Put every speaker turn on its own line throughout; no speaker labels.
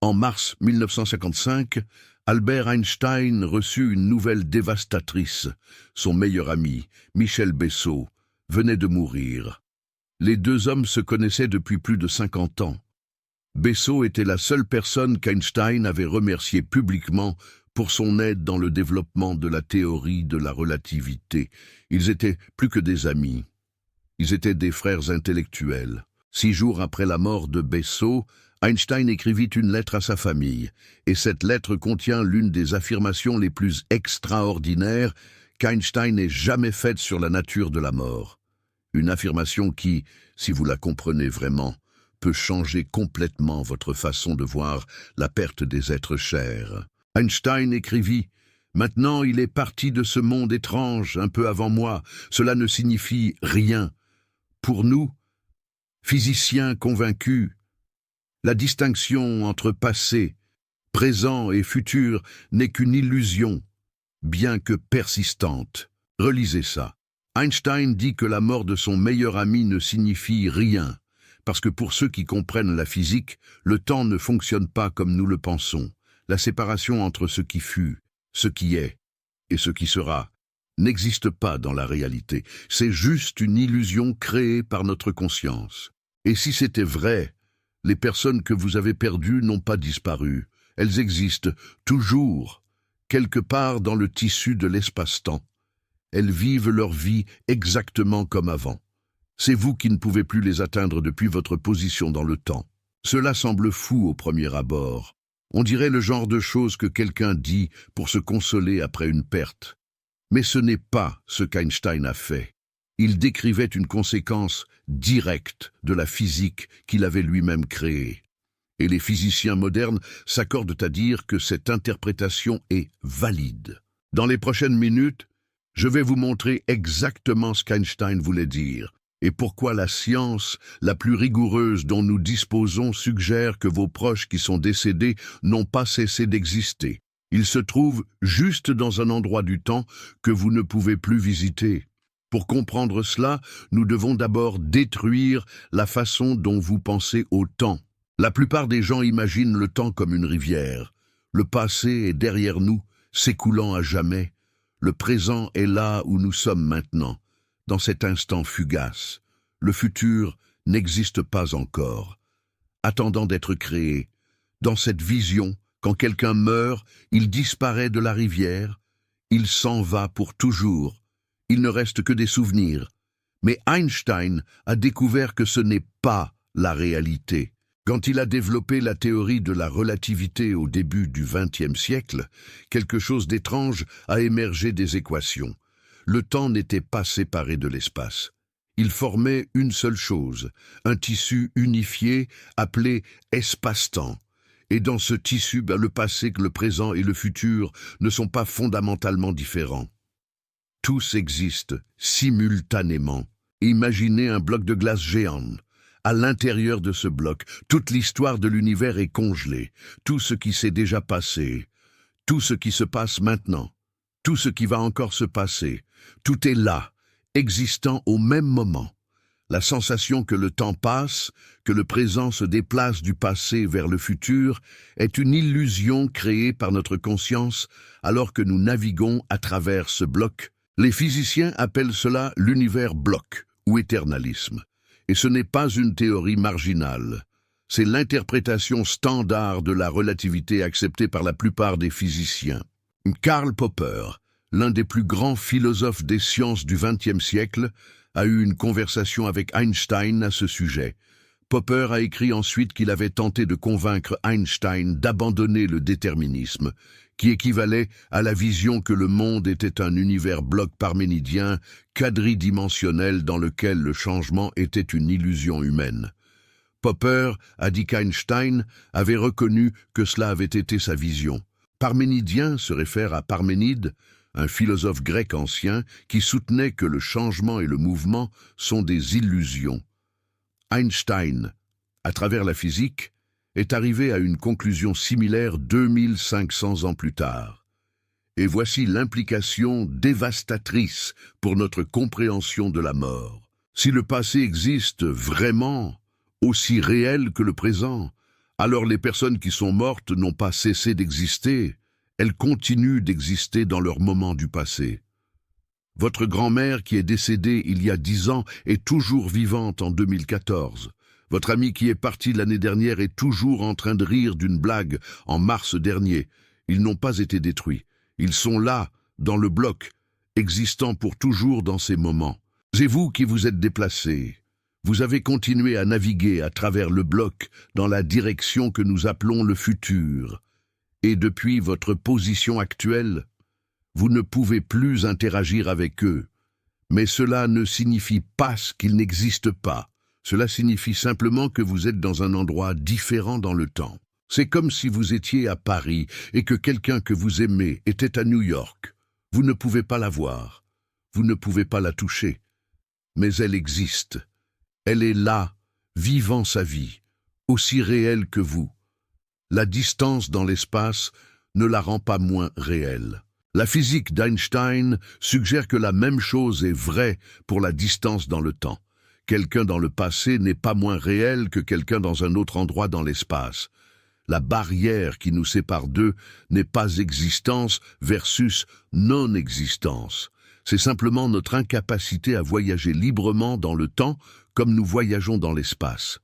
En mars 1955, Albert Einstein reçut une nouvelle dévastatrice. Son meilleur ami, Michel Bessot, venait de mourir. Les deux hommes se connaissaient depuis plus de 50 ans. Bessot était la seule personne qu'Einstein avait remerciée publiquement pour son aide dans le développement de la théorie de la relativité. Ils étaient plus que des amis. Ils étaient des frères intellectuels. 6 jours après la mort de Bessot, Einstein écrivit une lettre à sa famille, et cette lettre contient l'une des affirmations les plus extraordinaires qu'Einstein ait jamais faites sur la nature de la mort. Une affirmation qui, si vous la comprenez vraiment, peut changer complètement votre façon de voir la perte des êtres chers. Einstein écrivit « Maintenant il est parti de ce monde étrange un peu avant moi, cela ne signifie rien. Pour nous, physiciens convaincus, la distinction entre passé, présent et futur n'est qu'une illusion, bien que persistante. Relisez ça. Einstein dit que la mort de son meilleur ami ne signifie rien, parce que pour ceux qui comprennent la physique, le temps ne fonctionne pas comme nous le pensons. La séparation entre ce qui fut, ce qui est et ce qui sera n'existe pas dans la réalité. C'est juste une illusion créée par notre conscience. Et si c'était vrai, les personnes que vous avez perdues n'ont pas disparu. Elles existent toujours, quelque part dans le tissu de l'espace-temps. Elles vivent leur vie exactement comme avant. C'est vous qui ne pouvez plus les atteindre depuis votre position dans le temps. Cela semble fou au premier abord. On dirait le genre de choses que quelqu'un dit pour se consoler après une perte. Mais ce n'est pas ce qu'Einstein a fait. Il décrivait une conséquence directe de la physique qu'il avait lui-même créée. Et les physiciens modernes s'accordent à dire que cette interprétation est valide. Dans les prochaines minutes, je vais vous montrer exactement ce qu'Einstein voulait dire et pourquoi la science la plus rigoureuse dont nous disposons suggère que vos proches qui sont décédés n'ont pas cessé d'exister. Ils se trouvent juste dans un endroit du temps que vous ne pouvez plus visiter. Pour comprendre cela, nous devons d'abord détruire la façon dont vous pensez au temps. La plupart des gens imaginent le temps comme une rivière. Le passé est derrière nous, s'écoulant à jamais. Le présent est là où nous sommes maintenant, dans cet instant fugace. Le futur n'existe pas encore, attendant d'être créé. Dans cette vision, quand quelqu'un meurt, il disparaît de la rivière, il s'en va pour toujours. Il ne reste que des souvenirs. Mais Einstein a découvert que ce n'est pas la réalité. Quand il a développé la théorie de la relativité au début du XXe siècle, quelque chose d'étrange a émergé des équations. Le temps n'était pas séparé de l'espace. Il formait une seule chose, un tissu unifié appelé espace-temps. Et dans ce tissu, le passé, le présent et le futur ne sont pas fondamentalement différents. Tous existent simultanément. Imaginez un bloc de glace géant. À l'intérieur de ce bloc, toute l'histoire de l'univers est congelée. Tout ce qui s'est déjà passé, tout ce qui se passe maintenant, tout ce qui va encore se passer, tout est là, existant au même moment. La sensation que le temps passe, que le présent se déplace du passé vers le futur, est une illusion créée par notre conscience alors que nous naviguons à travers ce bloc. Les physiciens appellent cela l'univers bloc ou éternalisme. Et ce n'est pas une théorie marginale. C'est l'interprétation standard de la relativité acceptée par la plupart des physiciens. Karl Popper, l'un des plus grands philosophes des sciences du XXe siècle, a eu une conversation avec Einstein à ce sujet. Popper a écrit ensuite qu'il avait tenté de convaincre Einstein d'abandonner le déterminisme, qui équivalait à la vision que le monde était un univers bloc parménidien, quadridimensionnel dans lequel le changement était une illusion humaine. Popper a dit qu'Einstein avait reconnu que cela avait été sa vision. Parménidien se réfère à Parménide, un philosophe grec ancien qui soutenait que le changement et le mouvement sont des illusions. Einstein, à travers la physique, est arrivé à une conclusion similaire 2500 ans plus tard. Et voici l'implication dévastatrice pour notre compréhension de la mort. Si le passé existe vraiment, aussi réel que le présent, Alors les personnes qui sont mortes n'ont pas cessé d'exister, elles continuent d'exister dans leur moment du passé. Votre grand-mère qui est décédée il y a 10 ans est toujours vivante en 2014. Votre ami qui est parti l'année dernière est toujours en train de rire d'une blague en mars dernier. Ils n'ont pas été détruits. Ils sont là, dans le bloc, existant pour toujours dans ces moments. C'est vous qui vous êtes déplacés. Vous avez continué à naviguer à travers le bloc dans la direction que nous appelons le futur. Et depuis votre position actuelle, vous ne pouvez plus interagir avec eux. Mais cela ne signifie pas qu'ils n'existent pas. Cela signifie simplement que vous êtes dans un endroit différent dans le temps. C'est comme si vous étiez à Paris et que quelqu'un que vous aimez était à New York. Vous ne pouvez pas la voir. Vous ne pouvez pas la toucher. Mais elle existe. Elle est là, vivant sa vie, aussi réelle que vous. La distance dans l'espace ne la rend pas moins réelle. La physique d'Einstein suggère que la même chose est vraie pour la distance dans le temps. Quelqu'un dans le passé n'est pas moins réel que quelqu'un dans un autre endroit dans l'espace. La barrière qui nous sépare d'eux n'est pas existence versus non-existence. C'est simplement notre incapacité à voyager librement dans le temps comme nous voyageons dans l'espace.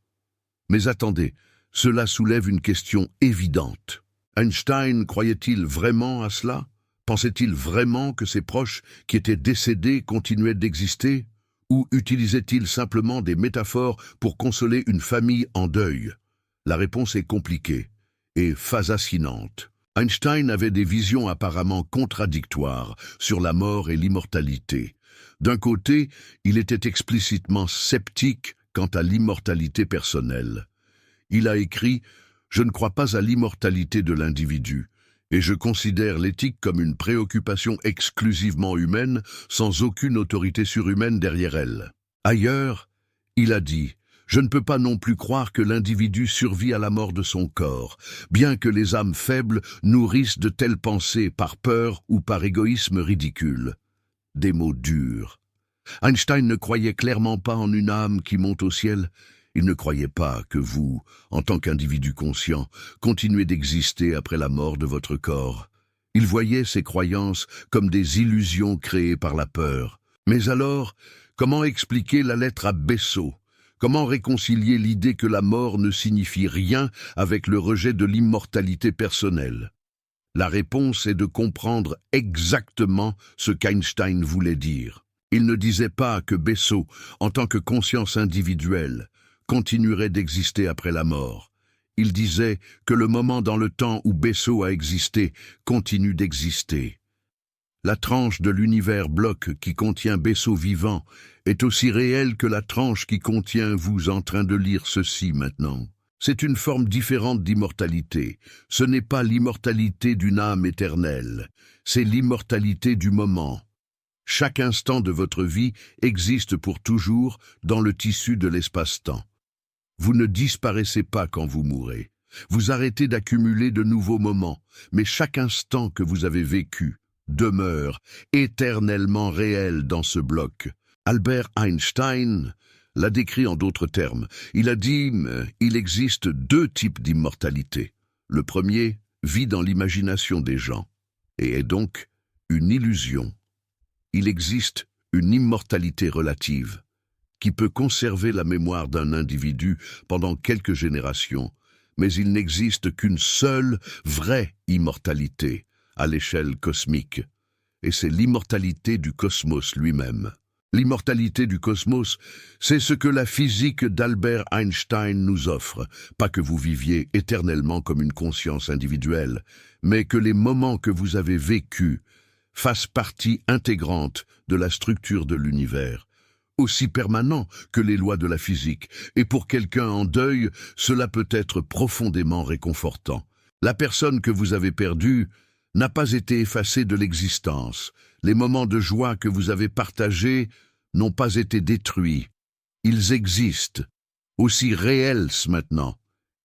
Mais attendez, cela soulève une question évidente. Einstein croyait-il vraiment à cela? Pensait-il vraiment que ses proches qui étaient décédés continuaient d'exister? Ou utilisait-il simplement des métaphores pour consoler une famille en deuil? La réponse est compliquée et fascinante. Einstein avait des visions apparemment contradictoires sur la mort et l'immortalité. D'un côté, il était explicitement sceptique quant à l'immortalité personnelle. Il a écrit « Je ne crois pas à l'immortalité de l'individu, et je considère l'éthique comme une préoccupation exclusivement humaine, sans aucune autorité surhumaine derrière elle. » Ailleurs, il a dit « Je ne peux pas non plus croire que l'individu survit à la mort de son corps, bien que les âmes faibles nourrissent de telles pensées par peur ou par égoïsme ridicule. » Des mots durs. Einstein ne croyait clairement pas en une âme qui monte au ciel. Il ne croyait pas que vous, en tant qu'individu conscient, continuez d'exister après la mort de votre corps. Il voyait ces croyances comme des illusions créées par la peur. Mais alors, comment expliquer la lettre à Bessot? Comment réconcilier l'idée que la mort ne signifie rien avec le rejet de l'immortalité personnelle? La réponse est de comprendre exactement ce qu'Einstein voulait dire. Il ne disait pas que Bessot, en tant que conscience individuelle, continuerait d'exister après la mort. Il disait que le moment dans le temps où Bessot a existé continue d'exister. La tranche de l'univers bloc qui contient Bessot vivant est aussi réelle que la tranche qui contient vous en train de lire ceci maintenant. C'est une forme différente d'immortalité. Ce n'est pas l'immortalité d'une âme éternelle, c'est l'immortalité du moment. Chaque instant de votre vie existe pour toujours dans le tissu de l'espace-temps. Vous ne disparaissez pas quand vous mourrez. Vous arrêtez d'accumuler de nouveaux moments, mais chaque instant que vous avez vécu demeure éternellement réel dans ce bloc. Albert Einstein l'a décrit en d'autres termes. Il a dit « Il existe 2 types d'immortalité. Le premier vit dans l'imagination des gens et est donc une illusion. Il existe une immortalité relative qui peut conserver la mémoire d'un individu pendant quelques générations, mais il n'existe qu'une seule vraie immortalité à l'échelle cosmique, et c'est l'immortalité du cosmos lui-même. L'immortalité du cosmos, c'est ce que la physique d'Albert Einstein nous offre, pas que vous viviez éternellement comme une conscience individuelle, mais que les moments que vous avez vécus fassent partie intégrante de la structure de l'univers, aussi permanent que les lois de la physique, et pour quelqu'un en deuil, cela peut être profondément réconfortant. La personne que vous avez perdue n'a pas été effacée de l'existence. Les moments de joie que vous avez partagés n'ont pas été détruits. Ils existent, aussi réels maintenant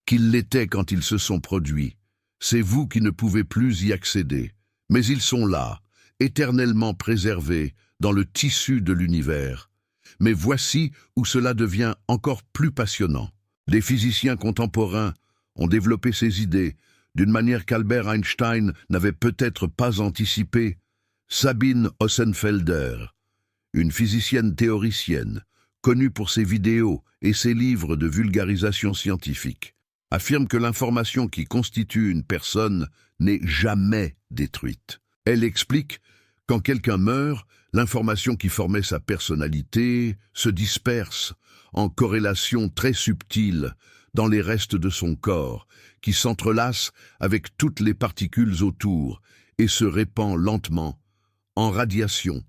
qu'ils l'étaient quand ils se sont produits. C'est vous qui ne pouvez plus y accéder, mais ils sont là, éternellement préservés dans le tissu de l'univers. Mais voici où cela devient encore plus passionnant. Les physiciens contemporains ont développé ces idées d'une manière qu'Albert Einstein n'avait peut-être pas anticipée. Sabine Hossenfelder, une physicienne théoricienne, connue pour ses vidéos et ses livres de vulgarisation scientifique, affirme que l'information qui constitue une personne n'est jamais détruite. Elle explique, quand quelqu'un meurt, l'information qui formait sa personnalité se disperse en corrélation très subtile dans les restes de son corps, qui s'entrelacent avec toutes les particules autour et se répand lentement en radiation,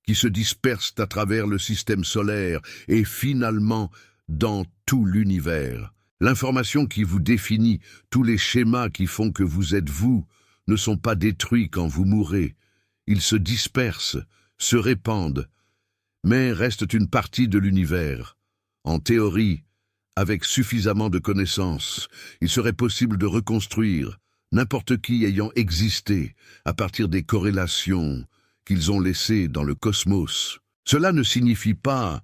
qui se dispersent à travers le système solaire et finalement dans tout l'univers. L'information qui vous définit, tous les schémas qui font que vous êtes vous, ne sont pas détruits quand vous mourrez. Ils se dispersent, se répandent, mais restent une partie de l'univers. En théorie, avec suffisamment de connaissances, il serait possible de reconstruire n'importe qui ayant existé à partir des corrélations qu'ils ont laissées dans le cosmos. Cela ne signifie pas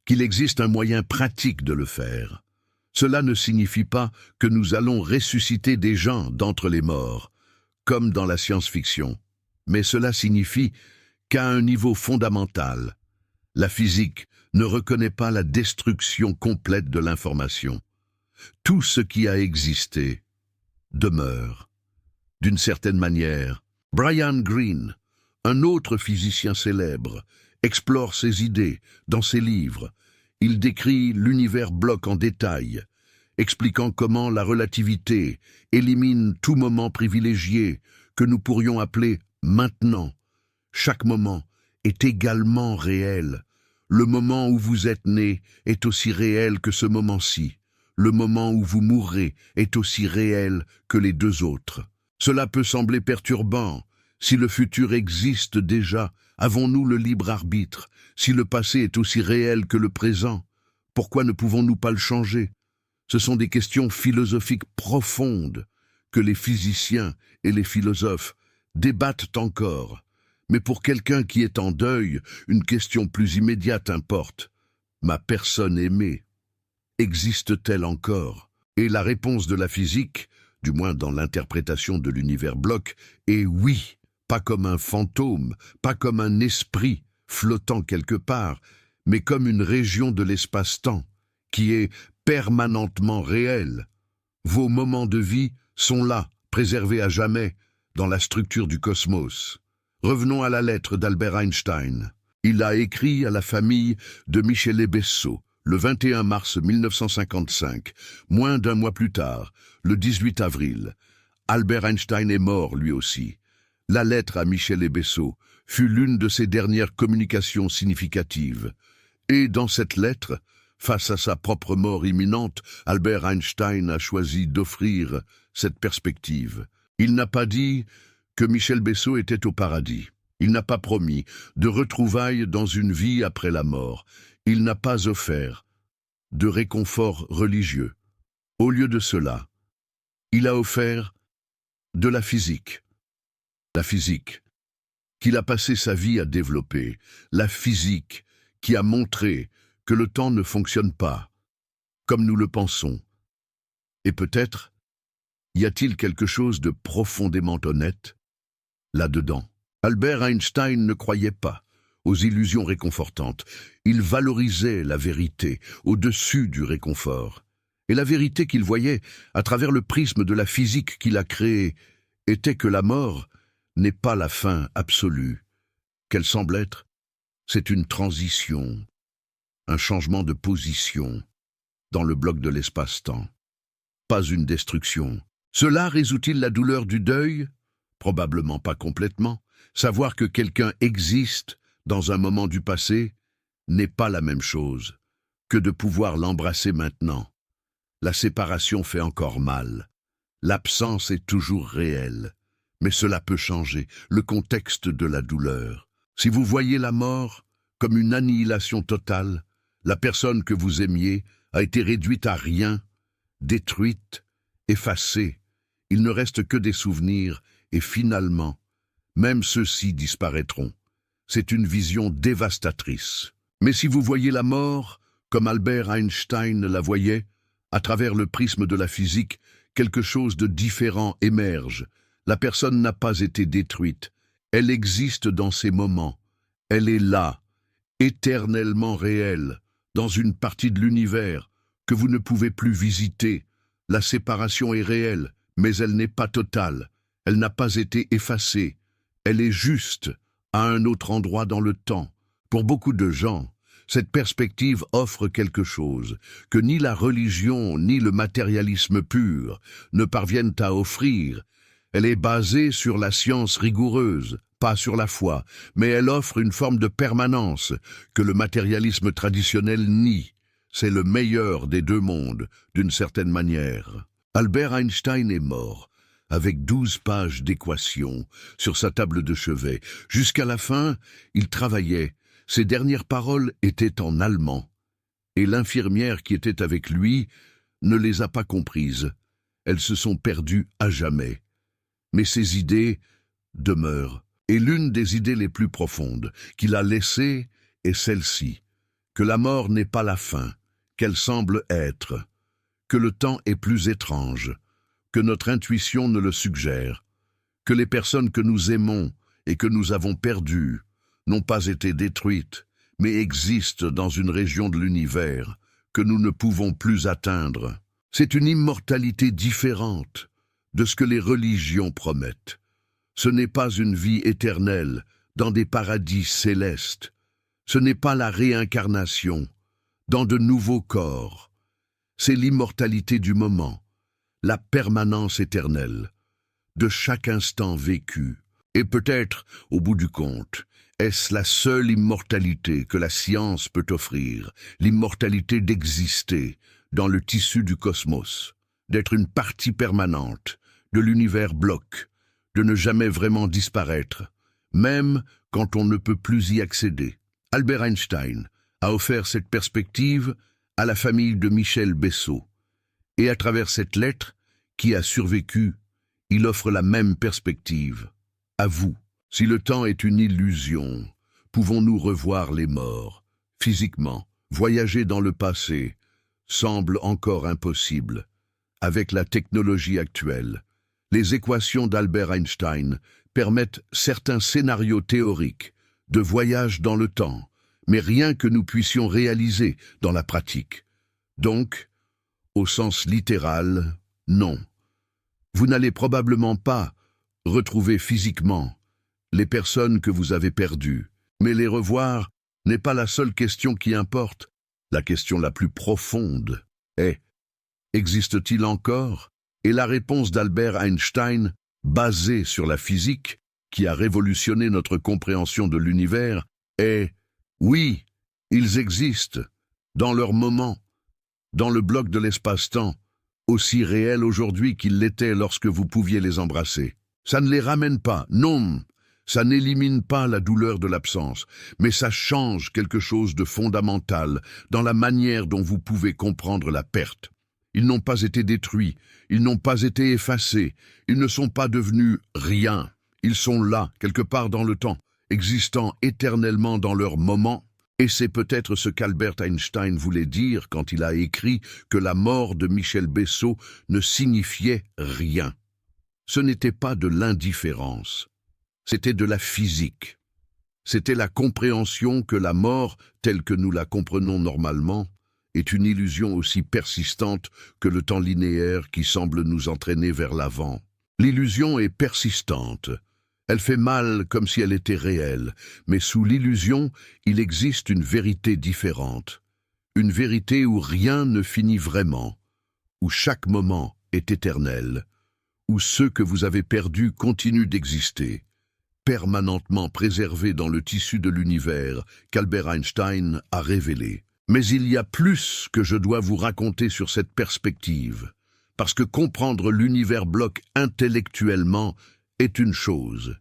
qu'il existe un moyen pratique de le faire. Cela ne signifie pas que nous allons ressusciter des gens d'entre les morts, comme dans la science-fiction. Mais cela signifie qu'à un niveau fondamental, la physique ne reconnaît pas la destruction complète de l'information. Tout ce qui a existé demeure. D'une certaine manière, Brian Greene, un autre physicien célèbre, explore ces idées dans ses livres. Il décrit l'univers bloc en détail, expliquant comment la relativité élimine tout moment privilégié que nous pourrions appeler maintenant. Chaque moment est également réel. Le moment où vous êtes né est aussi réel que ce moment-ci. Le moment où vous mourrez est aussi réel que les deux autres. Cela peut sembler perturbant. Si le futur existe déjà, avons-nous le libre arbitre? Si le passé est aussi réel que le présent, pourquoi ne pouvons-nous pas le changer? Ce sont des questions philosophiques profondes que les physiciens et les philosophes débattent encore. Mais pour quelqu'un qui est en deuil, une question plus immédiate importe. Ma personne aimée, existe-t-elle encore? Et la réponse de la physique, du moins dans l'interprétation de l'univers bloc, est oui, pas comme un fantôme, pas comme un esprit flottant quelque part, mais comme une région de l'espace-temps, qui est permanentement réelle. Vos moments de vie sont là, préservés à jamais, dans la structure du cosmos. Revenons à la lettre d'Albert Einstein. Il a écrit à la famille de Michele Besso le 21 mars 1955. Moins d'un mois plus tard, le 18 avril, Albert Einstein est mort lui aussi. La lettre à Michele Besso fut l'une de ses dernières communications significatives. Et dans cette lettre, face à sa propre mort imminente, Albert Einstein a choisi d'offrir cette perspective. Il n'a pas dit que Michel Besso était au paradis. Il n'a pas promis de retrouvailles dans une vie après la mort. Il n'a pas offert de réconfort religieux. Au lieu de cela, il a offert de la physique. La physique qu'il a passé sa vie à développer. La physique qui a montré que le temps ne fonctionne pas comme nous le pensons. Et peut-être y a-t-il quelque chose de profondément honnête là-dedans? Albert Einstein ne croyait pas aux illusions réconfortantes. Il valorisait la vérité au-dessus du réconfort. Et la vérité qu'il voyait à travers le prisme de la physique qu'il a créée était que la mort n'est pas la fin absolue. Qu'elle semble être, c'est une transition, un changement de position dans le bloc de l'espace-temps. Pas une destruction. Cela résout-il la douleur du deuil? Probablement pas complètement. Savoir que quelqu'un existe dans un moment du passé n'est pas la même chose que de pouvoir l'embrasser maintenant. La séparation fait encore mal. L'absence est toujours réelle, mais cela peut changer le contexte de la douleur. Si vous voyez la mort comme une annihilation totale, la personne que vous aimiez a été réduite à rien, détruite, effacée. Il ne reste que des souvenirs et finalement, même ceux-ci disparaîtront. C'est une vision dévastatrice. Mais si vous voyez la mort, comme Albert Einstein la voyait, à travers le prisme de la physique quelque chose de différent émerge. La personne n'a pas été détruite. Elle existe dans ces moments. Elle est là, éternellement réelle, dans une partie de l'univers que vous ne pouvez plus visiter. La séparation est réelle, mais elle n'est pas totale. Elle n'a pas été effacée. Elle est juste, à un autre endroit dans le temps. Pour beaucoup de gens, cette perspective offre quelque chose que ni la religion ni le matérialisme pur ne parviennent à offrir. Elle est basée sur la science rigoureuse, pas sur la foi, mais elle offre une forme de permanence que le matérialisme traditionnel nie. C'est le meilleur des deux mondes, d'une certaine manière. Albert Einstein est mort, avec 12 pages d'équations sur sa table de chevet. Jusqu'à la fin, il travaillait. Ses dernières paroles étaient en allemand. Et l'infirmière qui était avec lui ne les a pas comprises. Elles se sont perdues à jamais. Mais ses idées demeurent. Et l'une des idées les plus profondes qu'il a laissées est celle-ci, que la mort n'est pas la fin, qu'elle semble être, que le temps est plus étrange, que notre intuition ne le suggère, que les personnes que nous aimons et que nous avons perdues n'ont pas été détruites, mais existent dans une région de l'univers que nous ne pouvons plus atteindre. C'est une immortalité différente de ce que les religions promettent. Ce n'est pas une vie éternelle dans des paradis célestes. Ce n'est pas la réincarnation dans de nouveaux corps. C'est l'immortalité du moment, la permanence éternelle, de chaque instant vécu. Et peut-être, au bout du compte, est-ce la seule immortalité que la science peut offrir, l'immortalité d'exister dans le tissu du cosmos, d'être une partie permanente de l'univers bloc, de ne jamais vraiment disparaître, même quand on ne peut plus y accéder. Albert Einstein a offert cette perspective à la famille de Michel Bessot, et à travers cette lettre, qui a survécu, il offre la même perspective. À vous, si le temps est une illusion, pouvons-nous revoir les morts? Physiquement, voyager dans le passé semble encore impossible. Avec la technologie actuelle, les équations d'Albert Einstein permettent certains scénarios théoriques de voyage dans le temps, mais rien que nous puissions réaliser dans la pratique. Donc, au sens littéral, non. Vous n'allez probablement pas retrouver physiquement les personnes que vous avez perdues, mais les revoir n'est pas la seule question qui importe. La question la plus profonde est: existe-t-il encore? Et la réponse d'Albert Einstein, basée sur la physique, qui a révolutionné notre compréhension de l'univers, est: oui, ils existent, dans leur moment, dans le bloc de l'espace-temps, aussi réel aujourd'hui qu'ils l'étaient lorsque vous pouviez les embrasser. Ça ne les ramène pas, non, ça n'élimine pas la douleur de l'absence, mais ça change quelque chose de fondamental dans la manière dont vous pouvez comprendre la perte. Ils n'ont pas été détruits, ils n'ont pas été effacés, ils ne sont pas devenus rien. Ils sont là, quelque part dans le temps, existant éternellement dans leur moment, et c'est peut-être ce qu'Albert Einstein voulait dire quand il a écrit que la mort de Michel Bessot ne signifiait rien. Ce n'était pas de l'indifférence, c'était de la physique. C'était la compréhension que la mort, telle que nous la comprenons normalement, est une illusion aussi persistante que le temps linéaire qui semble nous entraîner vers l'avant. L'illusion est persistante. Elle fait mal comme si elle était réelle, mais sous l'illusion, il existe une vérité différente. Une vérité où rien ne finit vraiment, où chaque moment est éternel, où ceux que vous avez perdus continuent d'exister, permanentement préservés dans le tissu de l'univers qu'Albert Einstein a révélé. Mais il y a plus que je dois vous raconter sur cette perspective, parce que comprendre l'univers bloc intellectuellement est une chose.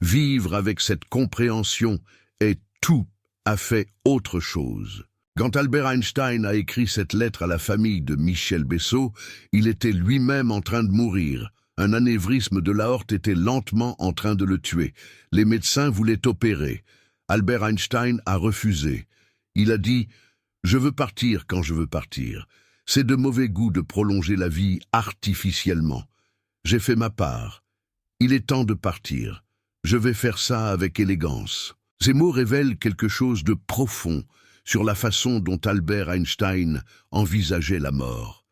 Vivre avec cette compréhension est tout à fait autre chose. Quand Albert Einstein a écrit cette lettre à la famille de Michel Bessot, il était lui-même en train de mourir. Un anévrisme de l'aorte était lentement en train de le tuer. Les médecins voulaient opérer. Albert Einstein a refusé. Il a dit: « Je veux partir quand je veux partir. C'est de mauvais goût de prolonger la vie artificiellement. J'ai fait ma part. Il est temps de partir. Je vais faire ça avec élégance. Ces mots révèlent quelque chose de profond sur la façon dont Albert Einstein envisageait la mort.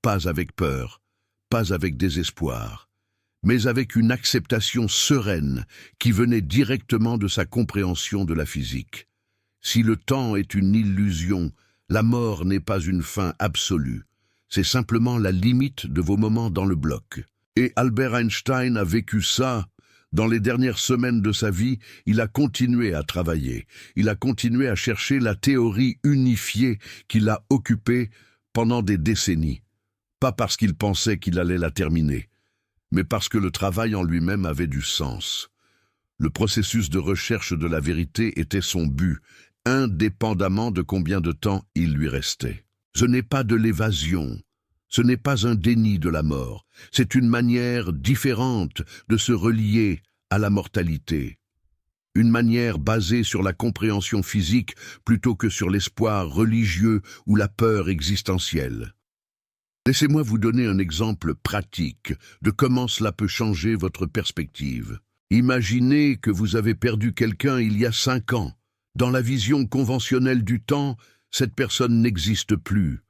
Pas avec peur, pas avec désespoir, mais avec une acceptation sereine qui venait directement de sa compréhension de la physique. Si le temps est une illusion, la mort n'est pas une fin absolue. C'est simplement la limite de vos moments dans le bloc. Et Albert Einstein a vécu ça. Dans les dernières semaines de sa vie, il a continué à travailler. Il a continué à chercher la théorie unifiée qui l'a occupé pendant des décennies. Pas parce qu'il pensait qu'il allait la terminer, mais parce que le travail en lui-même avait du sens. Le processus de recherche de la vérité était son but, indépendamment de combien de temps il lui restait. Ce n'est pas de l'évasion. Ce n'est pas un déni de la mort, c'est une manière différente de se relier à la mortalité. Une manière basée sur la compréhension physique plutôt que sur l'espoir religieux ou la peur existentielle. Laissez-moi vous donner un exemple pratique de comment cela peut changer votre perspective. Imaginez que vous avez perdu quelqu'un il y a 5 ans. Dans la vision conventionnelle du temps, cette personne n'existe plus.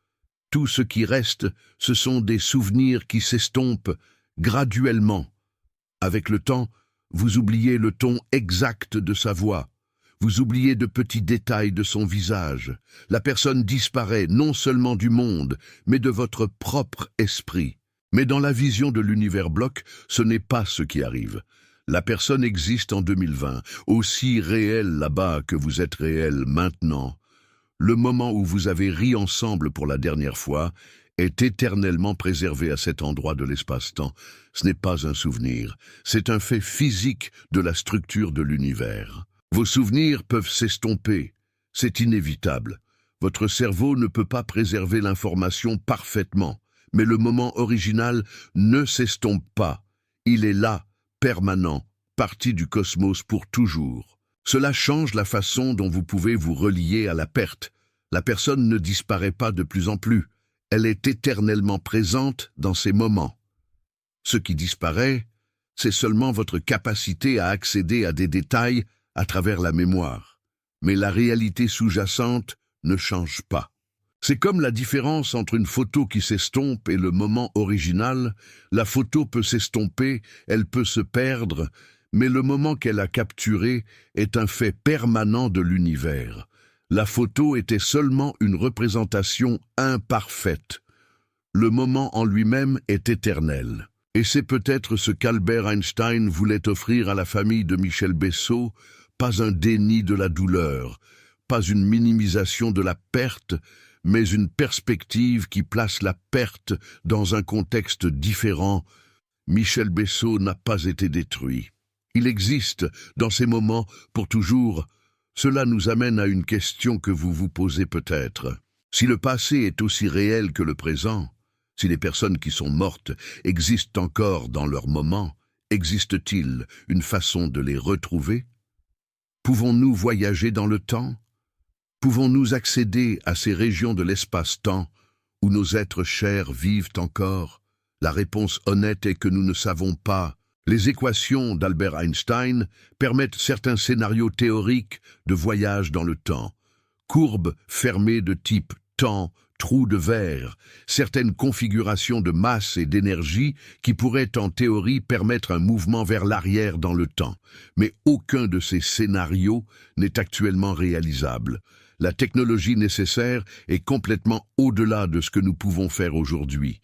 Tout ce qui reste, ce sont des souvenirs qui s'estompent graduellement. Avec le temps, vous oubliez le ton exact de sa voix. Vous oubliez de petits détails de son visage. La personne disparaît non seulement du monde, mais de votre propre esprit. Mais dans la vision de l'univers bloc, ce n'est pas ce qui arrive. La personne existe en 2020, aussi réelle là-bas que vous êtes réel maintenant. Le moment où vous avez ri ensemble pour la dernière fois est éternellement préservé à cet endroit de l'espace-temps. Ce n'est pas un souvenir, c'est un fait physique de la structure de l'univers. Vos souvenirs peuvent s'estomper, c'est inévitable. Votre cerveau ne peut pas préserver l'information parfaitement, mais le moment original ne s'estompe pas. Il est là, permanent, partie du cosmos pour toujours. Cela change la façon dont vous pouvez vous relier à la perte. La personne ne disparaît pas de plus en plus. Elle est éternellement présente dans ces moments. Ce qui disparaît, c'est seulement votre capacité à accéder à des détails à travers la mémoire. Mais la réalité sous-jacente ne change pas. C'est comme la différence entre une photo qui s'estompe et le moment original. La photo peut s'estomper, elle peut se perdre, mais le moment qu'elle a capturé est un fait permanent de l'univers. La photo était seulement une représentation imparfaite. Le moment en lui-même est éternel. Et c'est peut-être ce qu'Albert Einstein voulait offrir à la famille de Michel Bessot, pas un déni de la douleur, pas une minimisation de la perte, mais une perspective qui place la perte dans un contexte différent. Michel Bessot n'a pas été détruit. Il existe, dans ces moments, pour toujours. Cela nous amène à une question que vous vous posez peut-être. Si le passé est aussi réel que le présent, si les personnes qui sont mortes existent encore dans leur moment, existe-t-il une façon de les retrouver? Pouvons-nous voyager dans le temps? Pouvons-nous accéder à ces régions de l'espace-temps où nos êtres chers vivent encore? La réponse honnête est que nous ne savons pas. Les équations d'Albert Einstein permettent certains scénarios théoriques de voyage dans le temps. Courbes fermées de type temps, trous de verre, certaines configurations de masse et d'énergie qui pourraient en théorie permettre un mouvement vers l'arrière dans le temps. Mais aucun de ces scénarios n'est actuellement réalisable. La technologie nécessaire est complètement au-delà de ce que nous pouvons faire aujourd'hui.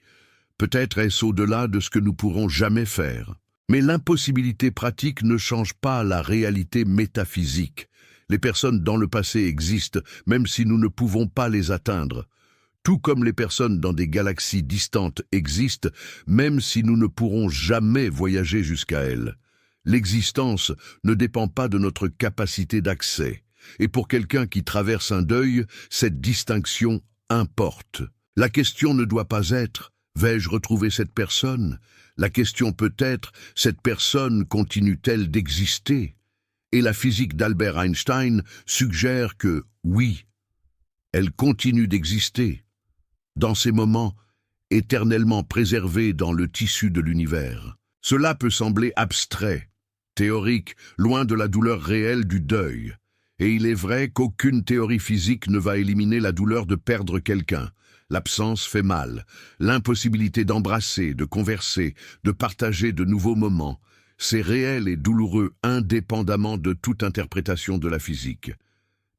Peut-être est-ce au-delà de ce que nous pourrons jamais faire. Mais l'impossibilité pratique ne change pas la réalité métaphysique. Les personnes dans le passé existent, même si nous ne pouvons pas les atteindre. Tout comme les personnes dans des galaxies distantes existent, même si nous ne pourrons jamais voyager jusqu'à elles. L'existence ne dépend pas de notre capacité d'accès. Et pour quelqu'un qui traverse un deuil, cette distinction importe. La question ne doit pas être « vais-je retrouver cette personne ?» La question peut être « cette personne continue-t-elle d'exister ?» Et la physique d'Albert Einstein suggère que oui, elle continue d'exister. dans ces moments, éternellement préservé dans le tissu de l'univers. Cela peut sembler abstrait, théorique, loin de la douleur réelle du deuil. Et il est vrai qu'aucune théorie physique ne va éliminer la douleur de perdre quelqu'un. L'absence fait mal, l'impossibilité d'embrasser, de converser, de partager de nouveaux moments. C'est réel et douloureux indépendamment de toute interprétation de la physique.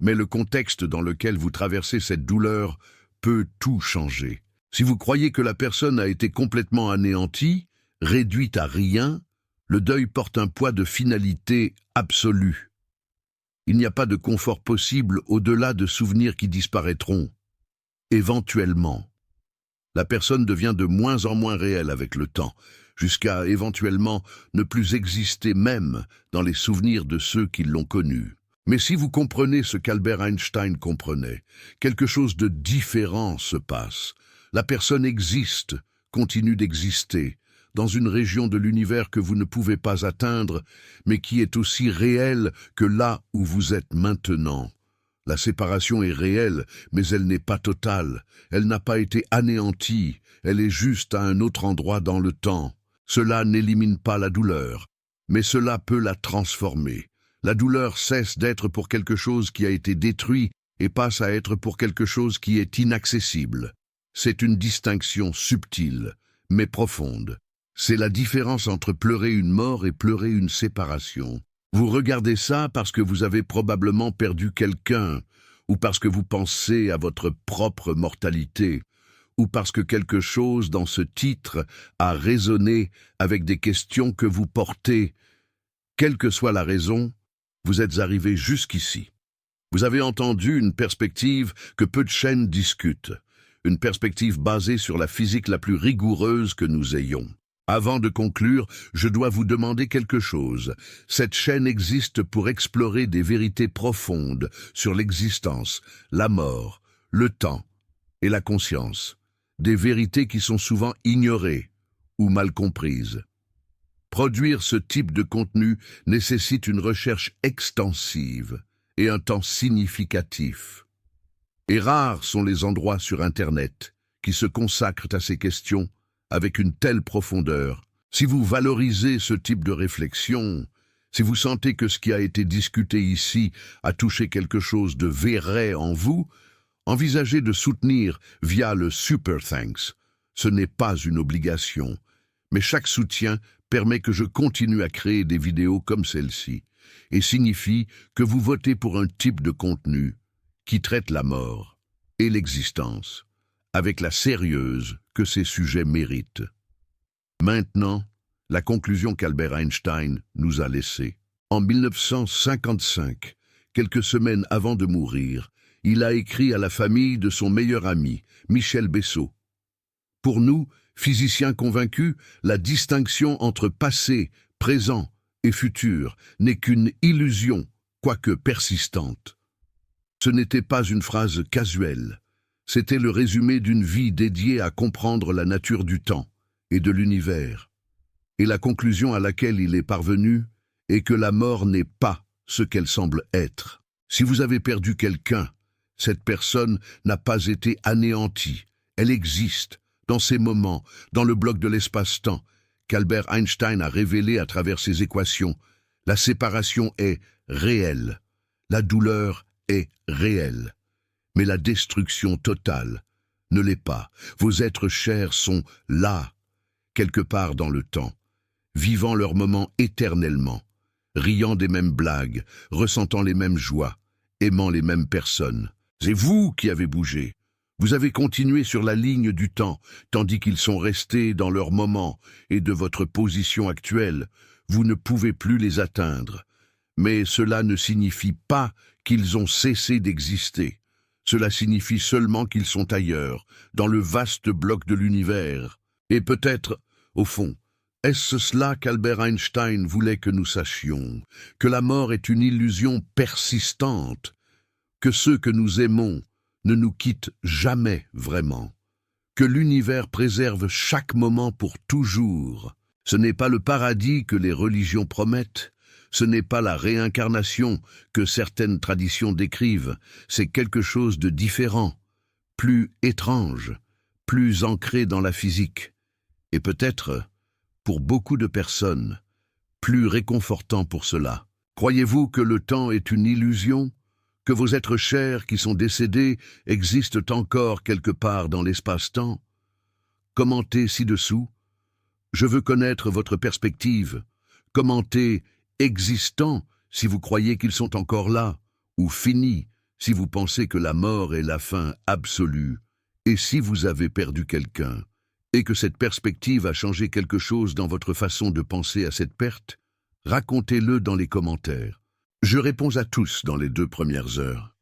Mais le contexte dans lequel vous traversez cette douleur peut tout changer. Si vous croyez que la personne a été complètement anéantie, réduite à rien, le deuil porte un poids de finalité absolue. Il n'y a pas de confort possible au-delà de souvenirs qui disparaîtront. Éventuellement. La personne devient de moins en moins réelle avec le temps, jusqu'à éventuellement ne plus exister même dans les souvenirs de ceux qui l'ont connue. Mais si vous comprenez ce qu'Albert Einstein comprenait, quelque chose de différent se passe. La personne existe, continue d'exister, dans une région de l'univers que vous ne pouvez pas atteindre, mais qui est aussi réelle que là où vous êtes maintenant. La séparation est réelle, mais elle n'est pas totale. Elle n'a pas été anéantie, elle est juste à un autre endroit dans le temps. Cela n'élimine pas la douleur, mais cela peut la transformer. La douleur cesse d'être pour quelque chose qui a été détruit et passe à être pour quelque chose qui est inaccessible. C'est une distinction subtile, mais profonde. C'est la différence entre pleurer une mort et pleurer une séparation. Vous regardez ça parce que vous avez probablement perdu quelqu'un, ou parce que vous pensez à votre propre mortalité, ou parce que quelque chose dans ce titre a résonné avec des questions que vous portez. Quelle que soit la raison, vous êtes arrivé jusqu'ici. Vous avez entendu une perspective que peu de chaînes discutent, une perspective basée sur la physique la plus rigoureuse que nous ayons. Avant de conclure, je dois vous demander quelque chose. Cette chaîne existe pour explorer des vérités profondes sur l'existence, la mort, le temps et la conscience. Des vérités qui sont souvent ignorées ou mal comprises. Produire ce type de contenu nécessite une recherche extensive et un temps significatif. Et rares sont les endroits sur Internet qui se consacrent à ces questions avec une telle profondeur. Si vous valorisez ce type de réflexion, si vous sentez que ce qui a été discuté ici a touché quelque chose de vrai en vous, envisagez de soutenir via le Super Thanks. Ce n'est pas une obligation, mais chaque soutien permet que je continue à créer des vidéos comme celle-ci et signifie que vous votez pour un type de contenu qui traite la mort et l'existence avec la sérieuse que ces sujets méritent. Maintenant, la conclusion qu'Albert Einstein nous a laissée. En 1955, quelques semaines avant de mourir, il a écrit à la famille de son meilleur ami, Michel Bessot. Pour nous, physiciens convaincus, la distinction entre passé, présent et futur n'est qu'une illusion, quoique persistante. Ce n'était pas une phrase casuelle. C'était le résumé d'une vie dédiée à comprendre la nature du temps et de l'univers. Et la conclusion à laquelle il est parvenu est que la mort n'est pas ce qu'elle semble être. Si vous avez perdu quelqu'un, cette personne n'a pas été anéantie. Elle existe, dans ces moments, dans le bloc de l'espace-temps, qu'Albert Einstein a révélé à travers ses équations. La séparation est réelle. La douleur est réelle. Mais la destruction totale ne l'est pas. Vos êtres chers sont là, quelque part dans le temps, vivant leurs moments éternellement, riant des mêmes blagues, ressentant les mêmes joies, aimant les mêmes personnes. C'est vous qui avez bougé. Vous avez continué sur la ligne du temps, tandis qu'ils sont restés dans leur moment, et de votre position actuelle, vous ne pouvez plus les atteindre. Mais cela ne signifie pas qu'ils ont cessé d'exister. Cela signifie seulement qu'ils sont ailleurs, dans le vaste bloc de l'univers. Et peut-être, au fond, est-ce cela qu'Albert Einstein voulait que nous sachions, que la mort est une illusion persistante, que ceux que nous aimons ne nous quittent jamais vraiment, que l'univers préserve chaque moment pour toujours. Ce n'est pas le paradis que les religions promettent, ce n'est pas la réincarnation que certaines traditions décrivent, c'est quelque chose de différent, plus étrange, plus ancré dans la physique, et peut-être, pour beaucoup de personnes, plus réconfortant pour cela. Croyez-vous que le temps est une illusion? Que vos êtres chers qui sont décédés existent encore quelque part dans l'espace-temps? Commentez ci-dessous. Je veux connaître votre perspective. Commentez « existant » si vous croyez qu'ils sont encore là, ou « fini » si vous pensez que la mort est la fin absolue, et si vous avez perdu quelqu'un, et que cette perspective a changé quelque chose dans votre façon de penser à cette perte, racontez-le dans les commentaires. Je réponds à tous dans les 2 premières heures.